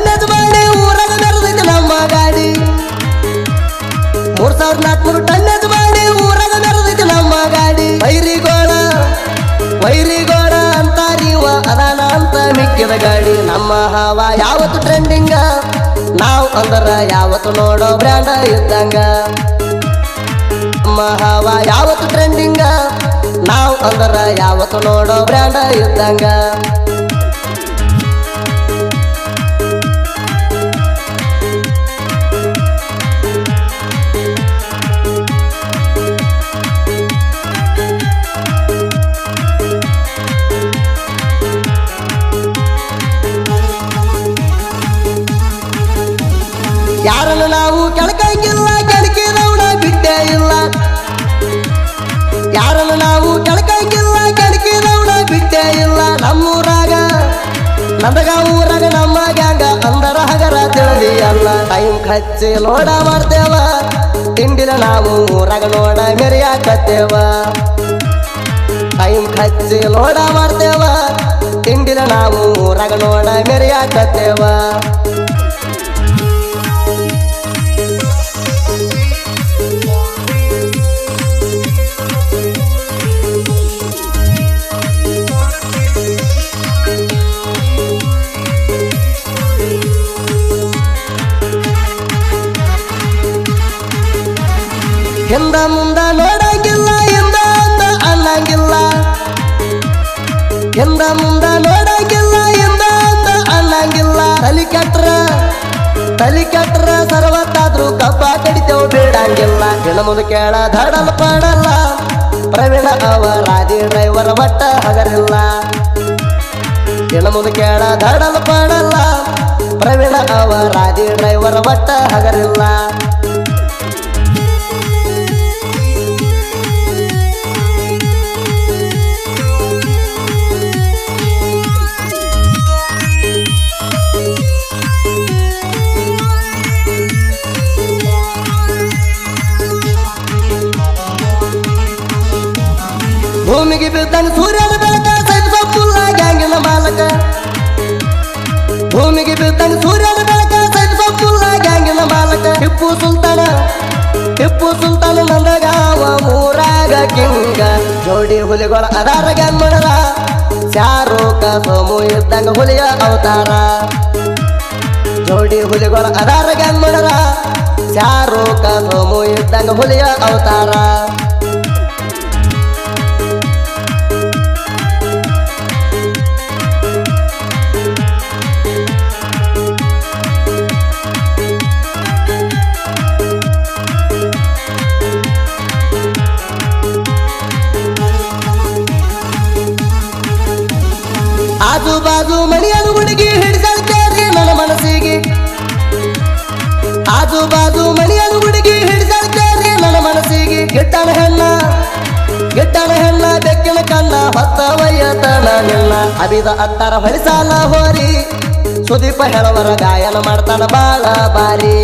tonnage ಮಾಡಿ ಊರಾಗ ಮೆರೆದೈತಿ ನಮ್ಮ ಗಾಡಿ 3400 ಟನ್ನೇಜ್ ಮಾಡಿ ಊರಾಗ ಮೆರೆದೈತಿ ನಮ್ಮ ಗಾಡಿ ವೈರಿಗೋಳ ಅಂತಾರೀವ ಅದಾನ ಅಂತ ಮಿಕ್ಕಿದ ಗಾಡಿ ನಮ್ಮ ಹವಾ ಯಾವತ್ತು ಟ್ರೆಂಡಿಂಗ ನಾವು ಅಂದ್ರ ಯಾವತ್ತು ನೋಡೋ ಬ್ರ್ಯಾಂಡ ಇದ್ದಂಗ ನಮ್ಮ ಹವಾ ಯಾವತ್ತು ಟ್ರೆಂಡಿಂಗ ನಾವು ಅಂದ್ರ ಯಾವತ್ತು ನೋಡೋ ಬ್ರ್ಯಾಂಡ ಇದ್ದಂಗ ಯಾರನ್ನು ನಾವು ಕೆಳಕಂಗಿಲ್ಲ ಕೆಣಕಿದವನ ಬಿಟ್ಟೇ ಇಲ್ಲ ಯಾರನ್ನು ನಾವು ಕೆಳಕಂಗಿಲ್ಲ ಕೆಣಕಿದವನ ಬಿಟ್ಟೇ ಇಲ್ಲ ನಮ್ಮೂರಾಗ ನಂದಗ ಊರಾಗ ನಮ್ಮ ಗ್ಯಾಂಗ ಅಂದರ ಹಗರ ತಿಳಿದಿ ಅಲ್ಲ ಟೈಮ್ ಖರ್ಚಿ ಲೋಡ ಮಾಡ್ತೇವ ತಿಂಡಿನ ನಾವು ಊರಾಗ ನೋಡ ಮೆರೆಯಾಕತ್ತೇವ ಟೈಮ್ ಖರ್ಚಿ ಲೋಡ ಮಾಡ್ತೇವ ತಿಂಡಿನ ನಾವು ಊರಾಗ ನೋಡ ಮೆರೆಯಾಕತ್ತೇವ ಹಿಂದ ಮುಂದ ನೋಡಂಗಿಲ್ಲ ಹಿಂದ ಅಂದ ಅನ್ನಂಗಿಲ್ಲ ಹಿಂದ ಮುಂದ ನೋಡಂಗಿಲ್ಲ ಹಿಂದ ಅಂದ ಅನ್ನಂಗಿಲ್ಲ ತಲಿ ಕೆಟ್ರ ಸರ್ವತ್ತಾದ್ರೂ ಕಬ್ಬ ಕಡಿತೇವು ಬಿಡಂಗಿಲ್ಲ ಹೆಣ್ಣು ಮುಂದೆ ಕೇಳ ಧಡಲ್ ಪಡಲ್ಲ ಪ್ರವೀಣ ಅವರಾದಿ ಡ್ರೈವರ್ ಒಟ್ಟ ಹಗರಿಲ್ಲ ಹೆಣ್ಣು ಮುಂದೆ ಕೇಳ ಧಡಲ್ ಪಡಲ್ಲ ಪ್ರವೀಣ ಅವರಾದಿ ಡ್ರೈವರ್ ಒಟ್ಟ ಹಗರಿಲ್ಲ ಭೂಮಿಗೆ ಬಿದ್ದಾನ ಸೂರ್ಯನ ಬೆಳಕ ಸೈನ್ಸ ಫುಲ್ಲ ಗ್ಯಾಂಗಿನ ಮಾಲಕ ಭೂಮಿಗೆ ಬಿದ್ದಾನ ಸೂರ್ಯನ ಬೆಳಕ ಸೈನ್ಸ ಫುಲ್ಲ ಗ್ಯಾಂಗಿನ ಮಾಲಕ ಟಿಪ್ಪು ಸುಲ್ತಾನ ನಂದಗಾವ ಊರಾಗ ಕಿಂಗ ಜೋಡಿ ಹುಲಿಗಳ ಅದಾರ ಗ್ಯಾಂಗ್ ಮಾಡರ ಶಾರೂಕ ಸೋಮು ಇದ್ದಂಗ ಹುಲಿಯ ಅವತಾರ ಜೋಡಿ ಹುಲಿಗಳ ಅದಾರ ಗ್ಯಾಂಗ್ ಮಾಡರ ಶಾರೂಕ ಸೋಮು ಇದ್ದಂಗ ಹುಲಿಯ ಅವತಾರ ಆಜು ಬಾಜು ಮಣಿಯನ್ನು ಹುಡುಗಿ ಹಿಡಿಸಲ್ತೇರಿ ನನ್ನ ಮನಸ್ಸಿಗೆ ಆಜು ಬಾಜು ಮಣಿಯನ್ನು ಹುಡುಗಿ ಹಿಡಿಸಲ್ತೇರಿ ನನ್ನ ಮನಸ್ಸಿಗೆ ಗಿಟ್ಟನ ಹೆಣ್ಣ ಬೆಕ್ಕಿನ ಕಣ್ಣ ಹೊತ್ತ ವಯ್ಯತನ ನಿನ್ನ ಅಬಿದ ಅತ್ತಾರ ಹೊರಿಸಾಲ ಹೋರಿ ಸುದೀಪ ಹೇಳವರ ಗಾಯನ ಮಾಡ್ತಾನ ಬಾಳ ಬಾರಿ